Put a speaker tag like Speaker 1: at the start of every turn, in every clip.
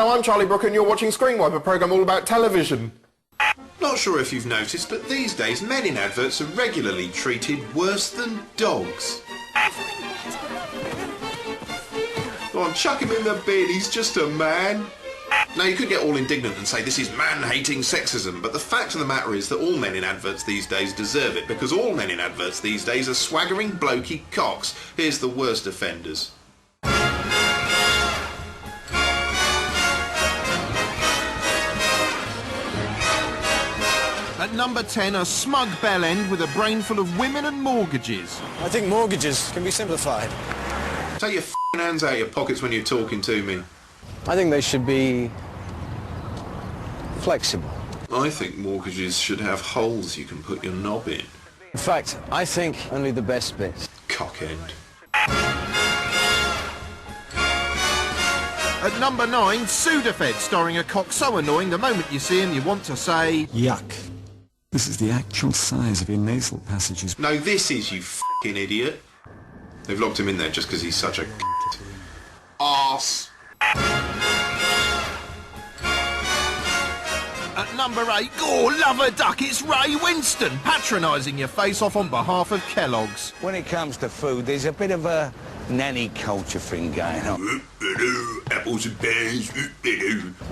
Speaker 1: Hello, I'm Charlie Brooker and you're watching Screenwipe, a programme all about television.
Speaker 2: Not sure if you've noticed, but these days men in adverts are regularly treated worse than dogs. Go on, chuck him in the bin, he's just a man. Now, you could get all indignant and say this is man-hating sexism, but the fact of the matter is that all men in adverts these days deserve it, because all men in adverts these days are swaggering blokey cocks. Here's the worst offenders.
Speaker 3: At number 10, a smug bell end with a brain full of women and mortgages.
Speaker 4: I think mortgages can be simplified.
Speaker 2: Take your f***ing hands out of your pockets when you're talking to me.
Speaker 4: I think they should be flexible.
Speaker 2: I think mortgages should have holes you can put your knob in.
Speaker 4: In fact, I think only the best bits.
Speaker 2: Cock end.
Speaker 3: At number 9, Sudafed, starring a cock so annoying the moment you see him you want to say...
Speaker 5: Yuck. This is the actual size of your nasal passages.
Speaker 2: No, this is, you f***ing idiot. They've locked him in there just because he's such a arse.
Speaker 3: At number 8, oh, love a duck, it's Ray Winston, patronising your face off on behalf of Kellogg's.
Speaker 6: When it comes to food, there's a bit of a nanny culture thing going on.
Speaker 2: Apples and pears.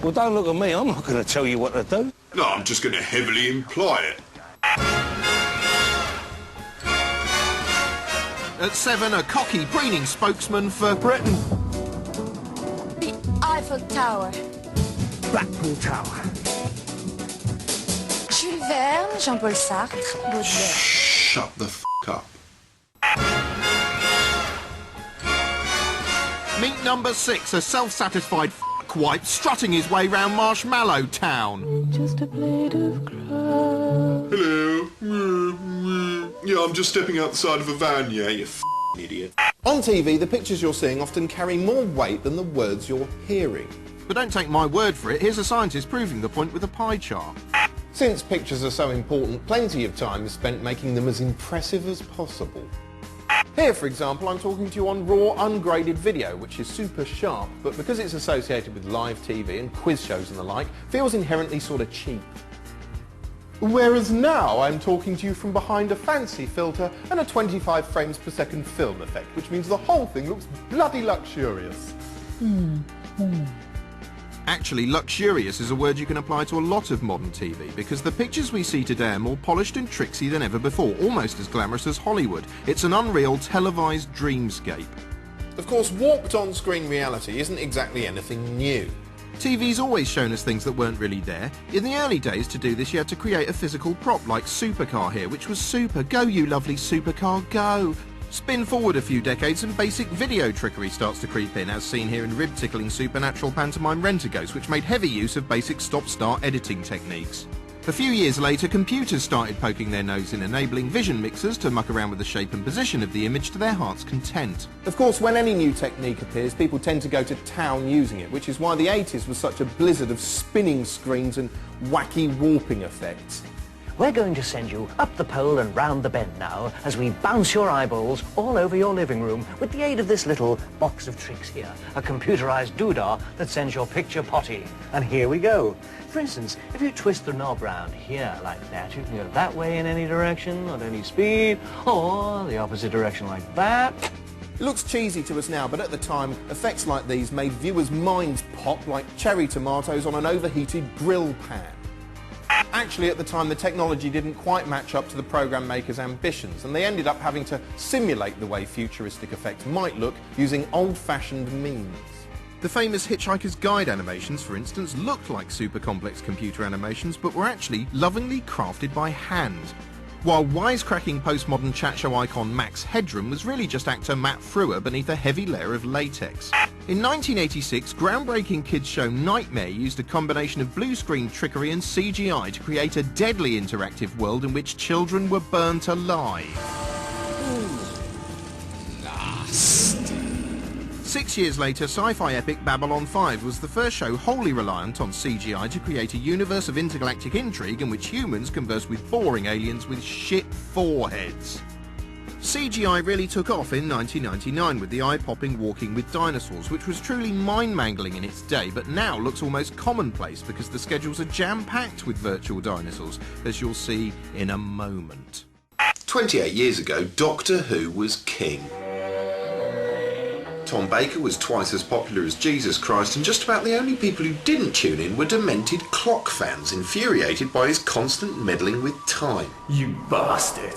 Speaker 6: Well, don't look at me, I'm not going to tell you what to do.
Speaker 2: No, I'm just going to heavily imply it.
Speaker 3: At 7, a cocky, preening spokesman for Britain.
Speaker 7: The Eiffel Tower.
Speaker 6: Blackpool Tower.
Speaker 7: Jules Verne, Jean-Paul Sartre, Baudelaire.
Speaker 2: Shut the f*** up.
Speaker 3: Meet number 6, a self-satisfied f***wipe strutting his way round Marshmallow Town.
Speaker 7: Just a blade of grass.
Speaker 2: Hello. Yeah, I'm just stepping outside of a van, yeah, you f***ing idiot.
Speaker 1: On TV, the pictures you're seeing often carry more weight than the words you're hearing.
Speaker 3: But don't take my word for it, here's a scientist proving the point with a pie chart.
Speaker 1: Since pictures are so important, plenty of time is spent making them as impressive as possible. Here, for example, I'm talking to you on raw, ungraded video, which is super sharp, but because it's associated with live TV and quiz shows and the like, feels inherently sort of cheap. Whereas now I'm talking to you from behind a fancy filter and a 25 frames per second film effect, which means the whole thing looks bloody luxurious.
Speaker 3: Actually, luxurious is a word you can apply to a lot of modern TV, because the pictures we see today are more polished and tricksy than ever before, almost as glamorous as Hollywood. It's an unreal, televised dreamscape.
Speaker 1: Of course, warped on-screen reality isn't exactly anything new.
Speaker 3: TV's always shown us things that weren't really there. In the early days, to do this, you had to create a physical prop, like Supercar here, which was super. Go, you lovely supercar, go! Spin forward a few decades and basic video trickery starts to creep in, as seen here in rib-tickling supernatural pantomime Rent-A-Ghost, which made heavy use of basic stop-start editing techniques. A few years later, computers started poking their nose in, enabling vision mixers to muck around with the shape and position of the image to their heart's content.
Speaker 1: Of course, when any new technique appears, people tend to go to town using it, which is why the 80s was such a blizzard of spinning screens and wacky warping effects.
Speaker 8: We're going to send you up the pole and round the bend now as we bounce your eyeballs all over your living room with the aid of this little box of tricks here, a computerized doodah that sends your picture potty. And here we go. For instance, if you twist the knob round here like that, you can go that way in any direction at any speed, or the opposite direction like that.
Speaker 1: It looks cheesy to us now, but at the time, effects like these made viewers' minds pop like cherry tomatoes on an overheated grill pan. Actually, at the time, the technology didn't quite match up to the program makers' ambitions, and they ended up having to simulate the way futuristic effects might look using old-fashioned means.
Speaker 3: The famous Hitchhiker's Guide animations, for instance, looked like super complex computer animations, but were actually lovingly crafted by hand. While wisecracking postmodern chat show icon Max Headroom was really just actor Matt Frewer beneath a heavy layer of latex. In 1986, groundbreaking kids show Nightmare used a combination of blue screen trickery and CGI to create a deadly interactive world in which children were burnt alive.
Speaker 5: Nasty.
Speaker 3: 6 years later, sci-fi epic Babylon 5 was the first show wholly reliant on CGI to create a universe of intergalactic intrigue in which humans converse with boring aliens with shit foreheads. CGI really took off in 1999 with the eye-popping Walking with Dinosaurs, which was truly mind-mangling in its day, but now looks almost commonplace because the schedules are jam-packed with virtual dinosaurs, as you'll see in a moment.
Speaker 2: 28 years ago, Doctor Who was king. Tom Baker was twice as popular as Jesus Christ, and just about the only people who didn't tune in were demented clock fans, infuriated by his constant meddling with time.
Speaker 9: You bastard.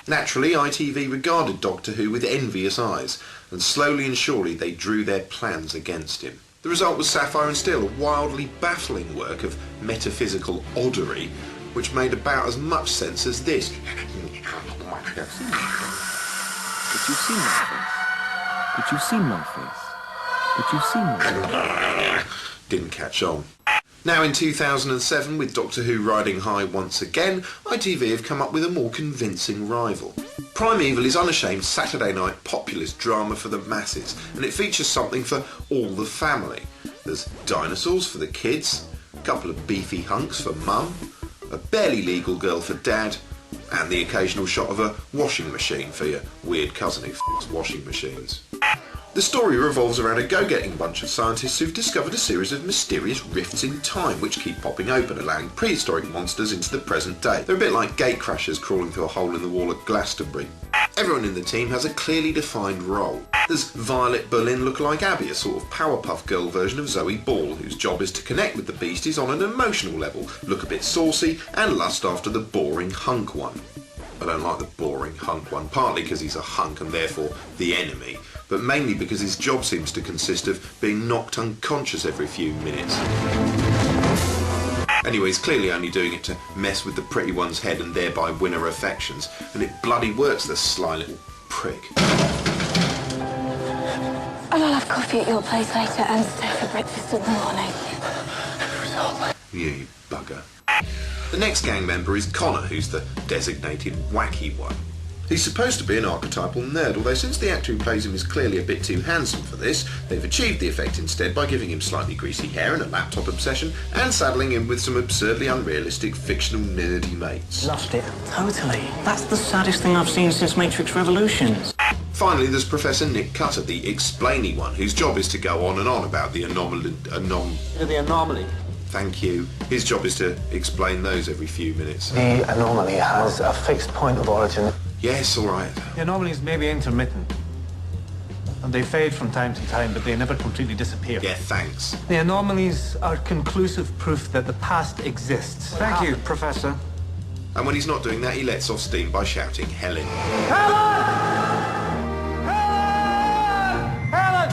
Speaker 2: Naturally, ITV regarded Doctor Who with envious eyes, and slowly and surely they drew their plans against him. The result was Sapphire and Steel, a wildly baffling work of metaphysical oddery, which made about as much sense as this.
Speaker 9: Did you see my face? Did you see my face? Did you see my face?
Speaker 2: Didn't catch on. Now in 2007, with Doctor Who riding high once again, ITV have come up with a more convincing rival. Primeval is unashamed Saturday night populist drama for the masses, and it features something for all the family. There's dinosaurs for the kids, a couple of beefy hunks for mum, a barely legal girl for dad, and the occasional shot of a washing machine for your weird cousin who f***s washing machines. The story revolves around a go-getting bunch of scientists who've discovered a series of mysterious rifts in time which keep popping open, allowing prehistoric monsters into the present day. They're a bit like gatecrashers crawling through a hole in the wall at Glastonbury. Everyone in the team has a clearly defined role. There's Violet Berlin lookalike Abby, a sort of Powerpuff Girl version of Zoe Ball, whose job is to connect with the beasties on an emotional level, look a bit saucy, and lust after the boring hunk one. I don't like the boring hunk one, partly because he's a hunk and therefore the enemy, but mainly because his job seems to consist of being knocked unconscious every few minutes. Anyway, he's clearly only doing it to mess with the pretty one's head and thereby win her affections, and it bloody works, the sly little prick.
Speaker 7: And I'll have coffee at your place later and stay for breakfast in the morning.
Speaker 2: You bugger. The next gang member is Connor, who's the designated wacky one. He's supposed to be an archetypal nerd, although since the actor who plays him is clearly a bit too handsome for this, they've achieved the effect instead by giving him slightly greasy hair and a laptop obsession, and saddling him with some absurdly unrealistic fictional nerdy mates.
Speaker 8: Lost it.
Speaker 9: Totally. That's the saddest thing I've seen since Matrix Revolutions.
Speaker 2: Finally, there's Professor Nick Cutter, the explainy one, whose job is to go on and on about the anomaly.
Speaker 9: The anomaly.
Speaker 2: Thank you. His job is to explain those every few minutes.
Speaker 8: The anomaly has a fixed point of origin.
Speaker 2: Yes, all right.
Speaker 9: The anomalies may be intermittent, and they fade from time to time, but they never completely disappear.
Speaker 2: Yeah, thanks.
Speaker 9: The anomalies are conclusive proof that the past exists. Thank you, Professor.
Speaker 2: And when he's not doing that, he lets off steam by shouting, Helen.
Speaker 9: Helen! Helen!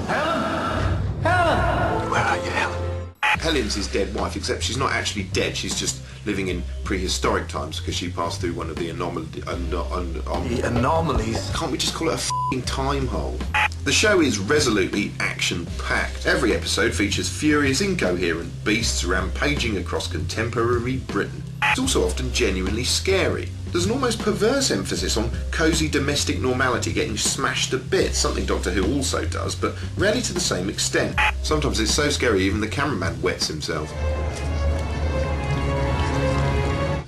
Speaker 9: Helen! Helen!
Speaker 2: Where are you, Helen? Helen's his dead wife, except she's not actually dead. She's just living in prehistoric times because she passed through one of the
Speaker 9: The anomalies.
Speaker 2: Can't we just call it a f***ing time hole? The show is resolutely action-packed. Every episode features furious, incoherent beasts rampaging across contemporary Britain. It's also often genuinely scary. There's an almost perverse emphasis on cosy domestic normality getting smashed to bits, something Doctor Who also does, but rarely to the same extent. Sometimes it's so scary even the cameraman wets himself.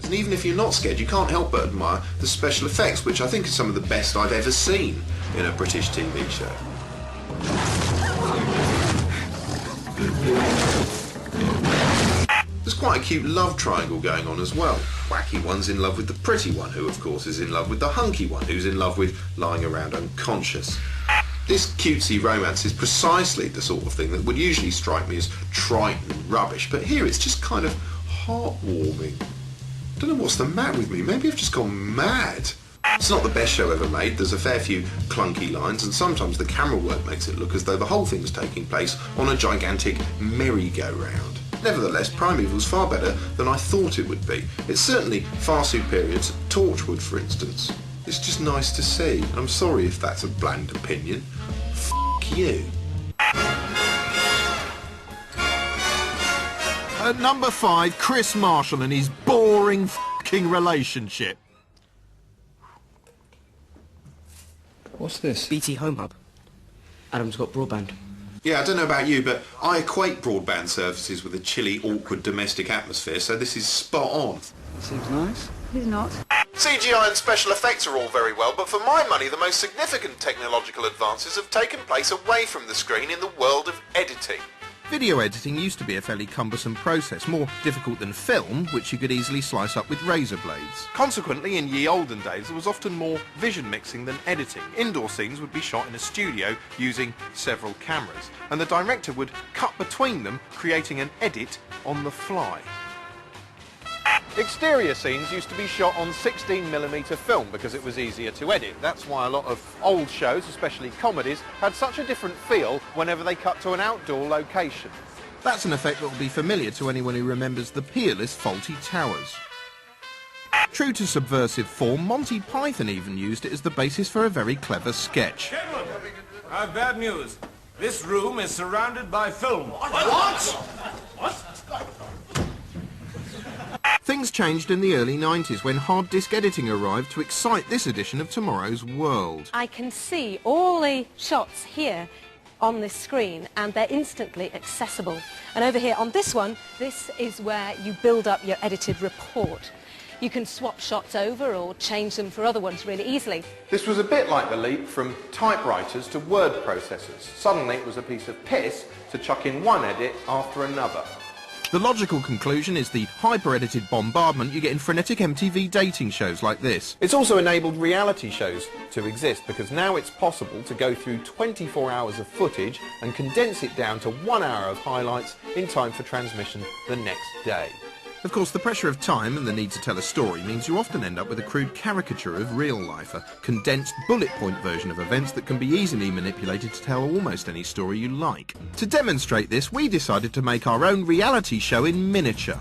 Speaker 2: And even if you're not scared, you can't help but admire the special effects, which I think are some of the best I've ever seen in a British TV show. There's quite a cute love triangle going on as well. Wacky one's in love with the pretty one, who of course is in love with the hunky one, who's in love with lying around unconscious. This cutesy romance is precisely the sort of thing that would usually strike me as trite and rubbish, but here it's just kind of heartwarming. I don't know what's the matter with me, maybe I've just gone mad. It's not the best show ever made, there's a fair few clunky lines, and sometimes the camera work makes it look as though the whole thing's taking place on a gigantic merry-go-round. Nevertheless, Primeval's far better than I thought it would be. It's certainly far superior to Torchwood, for instance. It's just nice to see, and I'm sorry if that's a bland opinion. F*** you.
Speaker 3: At number 5, Chris Marshall and his boring f***ing relationship.
Speaker 10: What's this?
Speaker 11: BT Home Hub. Adam's got broadband.
Speaker 2: Yeah, I don't know about you, but I equate broadband services with a chilly, awkward domestic atmosphere, so this is spot on.
Speaker 10: Seems nice.
Speaker 7: He's not.
Speaker 1: CGI and special effects are all very well, but for my money the most significant technological advances have taken place away from the screen in the world of editing.
Speaker 3: Video editing used to be a fairly cumbersome process, more difficult than film, which you could easily slice up with razor blades.
Speaker 1: Consequently, in ye olden days, there was often more vision mixing than editing. Indoor scenes would be shot in a studio using several cameras, and the director would cut between them, creating an edit on the fly. Exterior scenes used to be shot on 16mm film because it was easier to edit. That's why a lot of old shows, especially comedies, had such a different feel whenever they cut to an outdoor location.
Speaker 3: That's an effect that will be familiar to anyone who remembers the peerless Fawlty Towers. True to subversive form, Monty Python even used it as the basis for a very clever sketch.
Speaker 12: Gentlemen, I have bad news. This room is surrounded by film. What?
Speaker 3: Things changed in the early 90s when hard disk editing arrived to excite this edition of Tomorrow's World.
Speaker 13: I can see all the shots here on this screen and they're instantly accessible. And over here on this one, this is where you build up your edited report. You can swap shots over or change them for other ones really easily.
Speaker 1: This was a bit like the leap from typewriters to word processors. Suddenly it was a piece of piss to chuck in one edit after another.
Speaker 3: The logical conclusion is the hyper-edited bombardment you get in frenetic MTV dating shows like this.
Speaker 1: It's also enabled reality shows to exist because now it's possible to go through 24 hours of footage and condense it down to 1 hour of highlights in time for transmission the next day.
Speaker 3: Of course, the pressure of time and the need to tell a story means you often end up with a crude caricature of real life, a condensed bullet point version of events that can be easily manipulated to tell almost any story you like. To demonstrate this, we decided to make our own reality show in miniature.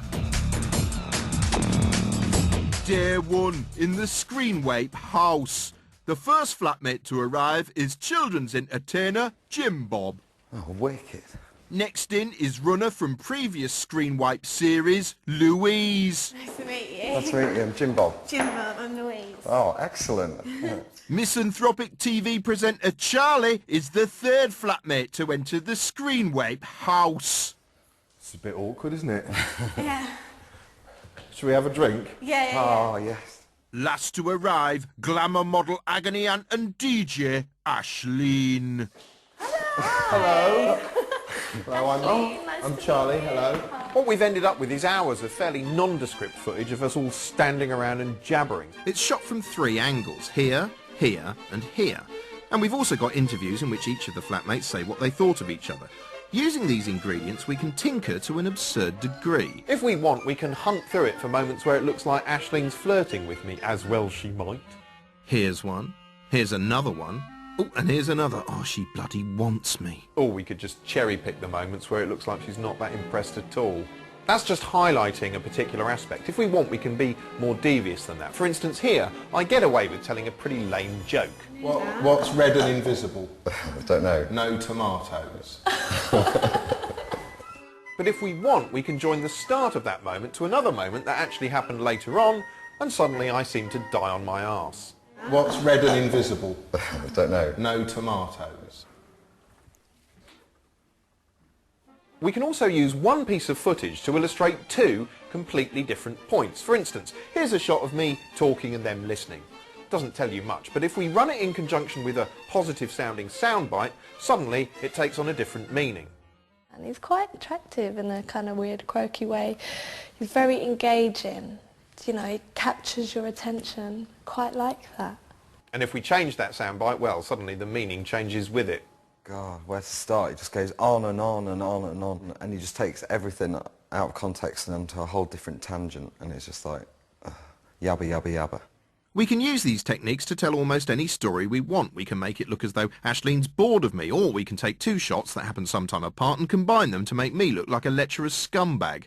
Speaker 3: Day 1 in the Screenwipe house. The first flatmate to arrive is children's entertainer Jim Bob.
Speaker 14: Oh, wicked.
Speaker 3: Next in is runner from previous Screenwipe series, Louise.
Speaker 15: Nice to meet you.
Speaker 14: Nice to meet you. I'm Jim Bob.
Speaker 15: Jim Bob, I'm Louise.
Speaker 14: Oh, excellent.
Speaker 3: Misanthropic TV presenter Charlie is the third flatmate to enter the Screenwipe house.
Speaker 16: It's a bit awkward, isn't it?
Speaker 15: Yeah.
Speaker 16: Should we have a drink?
Speaker 15: Yeah.
Speaker 14: Oh, yes.
Speaker 3: Last to arrive, glamour model agony aunt and DJ Ashleen.
Speaker 1: Hello. Hello, I'm Charlie, hello. What we've ended up with is hours of fairly nondescript footage of us all standing around and jabbering.
Speaker 3: It's shot from 3 angles, here, here and here. And we've also got interviews in which each of the flatmates say what they thought of each other. Using these ingredients, we can tinker to an absurd degree.
Speaker 1: If we want, we can hunt through it for moments where it looks like Ashleen's flirting with me, as well she might.
Speaker 3: Here's one. Here's another one. Oh, and here's another. Oh, she bloody wants me.
Speaker 1: Or we could just cherry-pick the moments where it looks like she's not that impressed at all. That's just highlighting a particular aspect. If we want, we can be more devious than that. For instance, here, I get away with telling a pretty lame joke.
Speaker 16: What's red and invisible?
Speaker 14: I don't know.
Speaker 16: No tomatoes.
Speaker 1: But if we want, we can join the start of that moment to another moment that actually happened later on, and suddenly I seem to die on my arse.
Speaker 16: What's red and invisible?
Speaker 14: I don't know.
Speaker 16: No tomatoes.
Speaker 1: We can also use one piece of footage to illustrate 2 completely different points. For instance, here's a shot of me talking and them listening. Doesn't tell you much, but if we run it in conjunction with a positive sounding soundbite, suddenly it takes on a different meaning.
Speaker 17: And he's quite attractive in a kind of weird, quirky way. He's very engaging. You know, he captures your attention. Quite like that.
Speaker 1: And if we change that soundbite, well, suddenly the meaning changes with it.
Speaker 14: God, where to start? It just goes on and on and on and on, and he just takes everything out of context and onto a whole different tangent, and it's just like, yabba, yabba, yabba.
Speaker 3: We can use these techniques to tell almost any story we want. We can make it look as though Ashleen's bored of me, or we can take 2 shots that happen sometime apart and combine them to make me look like a lecherous scumbag.